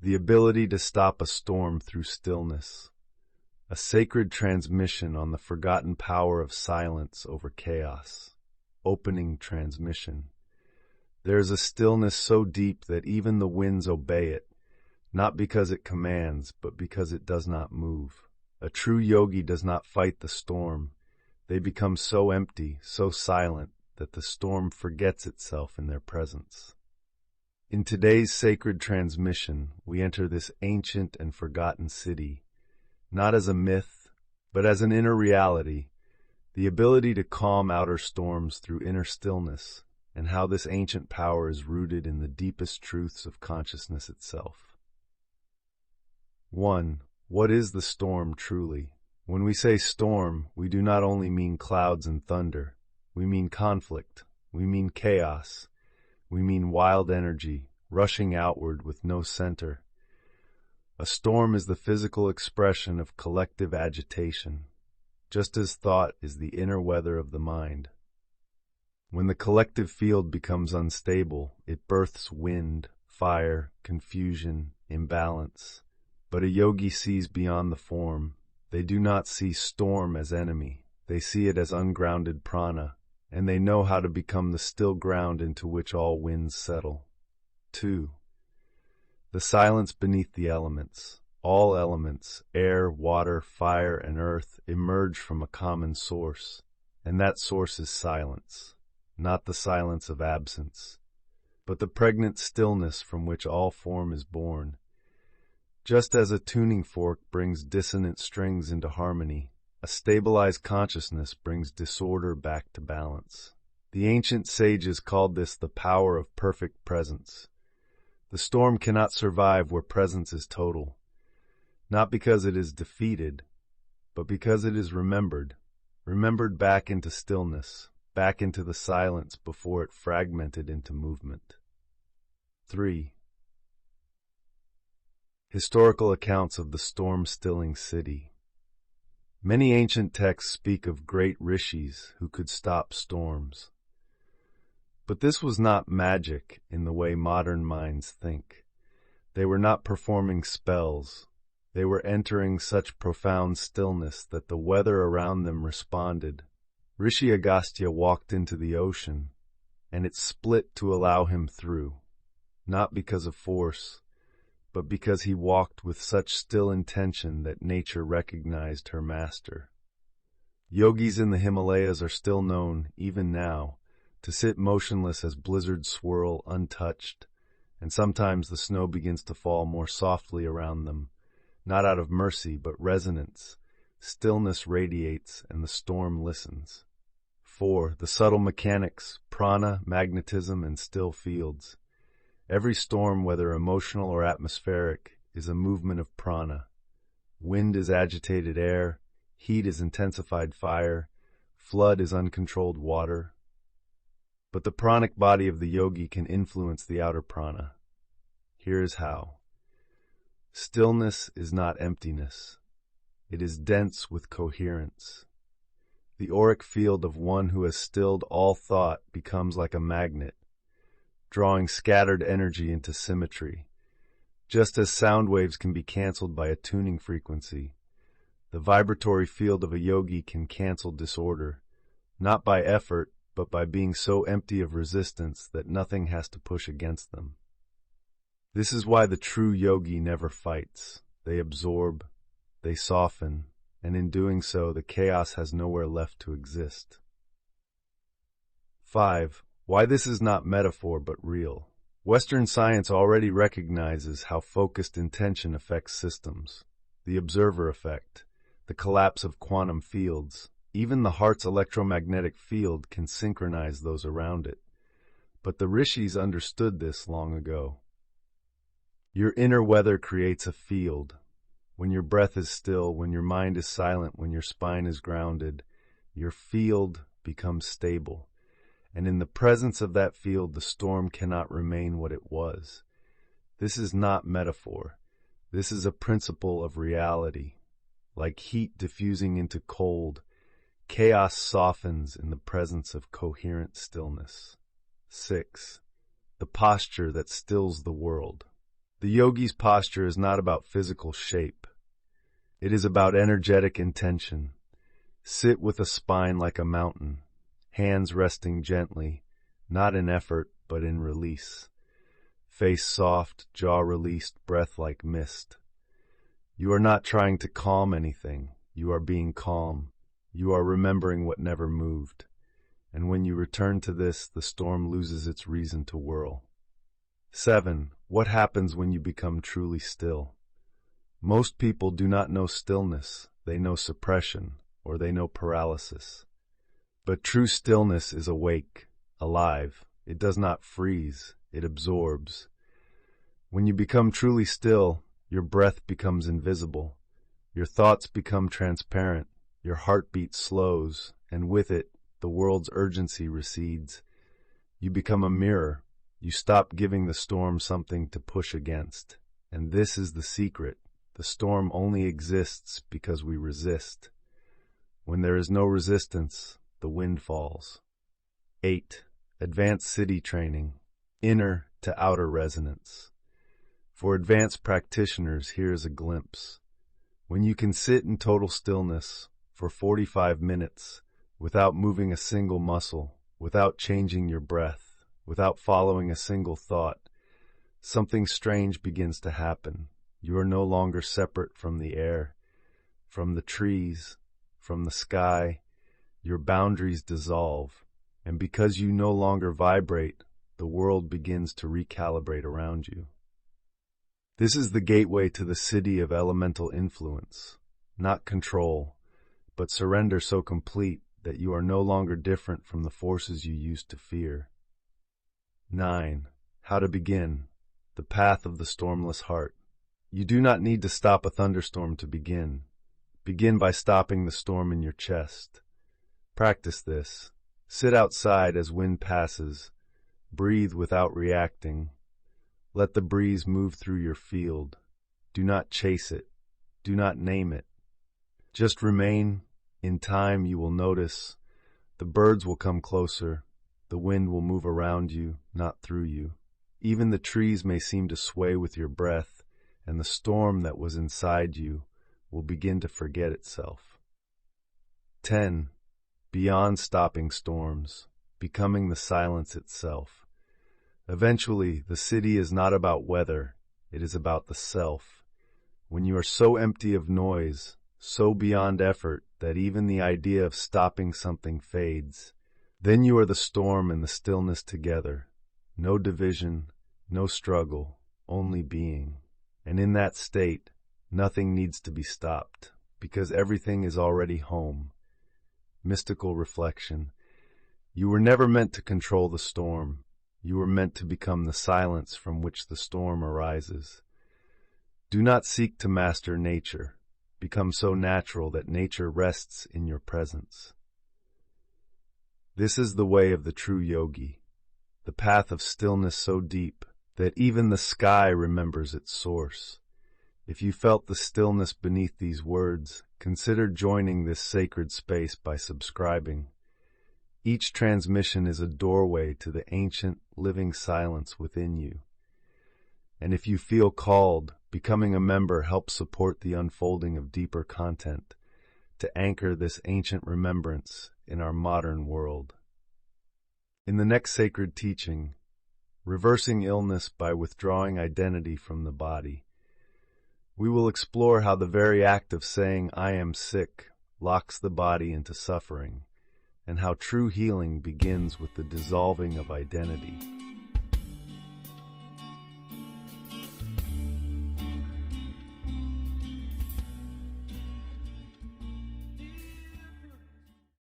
the ability to stop a storm through stillness, a sacred transmission on the forgotten power of silence over chaos, opening transmission. There is a stillness so deep that even the winds obey it, not because it commands, but because it does not move. A true yogi does not fight the storm. They become so empty, so silent, that the storm forgets itself in their presence. In today's sacred transmission, we enter this ancient and forgotten city, not as a myth, but as an inner reality, the ability to calm outer storms through inner stillness, and how this ancient power is rooted in the deepest truths of consciousness itself. 1. What is the storm truly? When we say storm, we do not only mean clouds and thunder. We mean conflict. We mean chaos. We mean wild energy, rushing outward with no center. A storm is the physical expression of collective agitation, just as thought is the inner weather of the mind. When the collective field becomes unstable, it births wind, fire, confusion, imbalance. But a yogi sees beyond the form. They do not see storm as enemy. They see it as ungrounded prana, and they know how to become the still ground into which all winds settle. 2. The silence beneath the elements. All elements, air, water, fire, and earth, emerge from a common source, and that source is silence, not the silence of absence, but the pregnant stillness from which all form is born. Just as a tuning fork brings dissonant strings into harmony, a stabilized consciousness brings disorder back to balance. The ancient sages called this the power of perfect presence. The storm cannot survive where presence is total, not because it is defeated, but because it is remembered back into stillness, back into the silence before it fragmented into movement. 3. Historical accounts of the storm-stilling city. Many ancient texts speak of great rishis who could stop storms. But this was not magic in the way modern minds think. They were not performing spells. They were entering such profound stillness that the weather around them responded. Rishi Agastya walked into the ocean, and it split to allow him through, not because of force, but because he walked with such still intention that nature recognized her master. Yogis in the Himalayas are still known, even now, to sit motionless as blizzards swirl untouched, and sometimes the snow begins to fall more softly around them, not out of mercy but resonance. Stillness radiates and the storm listens. 4. The subtle mechanics, prana, magnetism, and still fields. Every storm, whether emotional or atmospheric, is a movement of prana. Wind is agitated air, heat is intensified fire, flood is uncontrolled water. But the pranic body of the yogi can influence the outer prana. Here is how. Stillness is not emptiness. It is dense with coherence. The auric field of one who has stilled all thought becomes like a magnet, drawing scattered energy into symmetry. Just as sound waves can be canceled by a tuning frequency, the vibratory field of a yogi can cancel disorder, not by effort, but by being so empty of resistance that nothing has to push against them. This is why the true yogi never fights. They absorb, they soften, and in doing so, the chaos has nowhere left to exist. 5. Why this is not metaphor but real. Western science already recognizes how focused intention affects systems. The observer effect, the collapse of quantum fields, even the heart's electromagnetic field can synchronize those around it. But the rishis understood this long ago. Your inner weather creates a field. When your breath is still, when your mind is silent, when your spine is grounded, your field becomes stable. And in the presence of that field, the storm cannot remain what it was. This is not metaphor. This is a principle of reality. Like heat diffusing into cold, chaos softens in the presence of coherent stillness. 6. The posture that stills the world. The yogi's posture is not about physical shape. It is about energetic intention. Sit with a spine like a mountain, hands resting gently, not in effort, but in release. Face soft, jaw released, breath like mist. You are not trying to calm anything. You are being calm. You are remembering what never moved. And when you return to this, the storm loses its reason to whirl. 7. What happens when you become truly still? Most people do not know stillness. They know suppression, or they know paralysis. But true stillness is awake, alive. It does not freeze. It absorbs. When you become truly still, your breath becomes invisible. Your thoughts become transparent. Your heartbeat slows, and with it, the world's urgency recedes. You become a mirror. You stop giving the storm something to push against. And this is the secret. The storm only exists because we resist. When there is no resistance, the wind falls. 8. Advanced Siddhi training. Inner to outer resonance. For advanced practitioners, here is a glimpse. When you can sit in total stillness for 45 minutes without moving a single muscle, without changing your breath, without following a single thought, something strange begins to happen. You are no longer separate from the air, from the trees, from the sky. Your boundaries dissolve, and because you no longer vibrate, the world begins to recalibrate around you. This is the gateway to the Siddhi of elemental influence, not control, but surrender so complete that you are no longer different from the forces you used to fear. 9. How to begin. The path of the stormless heart. You do not need to stop a thunderstorm to begin. Begin by stopping the storm in your chest. Practice this. Sit outside as wind passes. Breathe without reacting. Let the breeze move through your field. Do not chase it. Do not name it. Just remain. In time, you will notice. The birds will come closer. The wind will move around you, not through you. Even the trees may seem to sway with your breath, and the storm that was inside you will begin to forget itself. 10. Beyond stopping storms, becoming the silence itself. Eventually, the Siddhi is not about weather, it is about the self. When you are so empty of noise, so beyond effort that even the idea of stopping something fades, then you are the storm and the stillness together. No division, no struggle, only being. And in that state, nothing needs to be stopped, because everything is already home. Mystical reflection. You were never meant to control the storm. You were meant to become the silence from which the storm arises. Do not seek to master nature. Become so natural that nature rests in your presence. This is the way of the true yogi, the path of stillness so deep that even the sky remembers its source. If you felt the stillness beneath these words, consider joining this sacred space by subscribing. Each transmission is a doorway to the ancient, living silence within you. And if you feel called, becoming a member helps support the unfolding of deeper content to anchor this ancient remembrance in our modern world. In the next sacred teaching, Reversing Illness by Withdrawing Identity from the Body, we will explore how the very act of saying, "I am sick," locks the body into suffering, and how true healing begins with the dissolving of identity.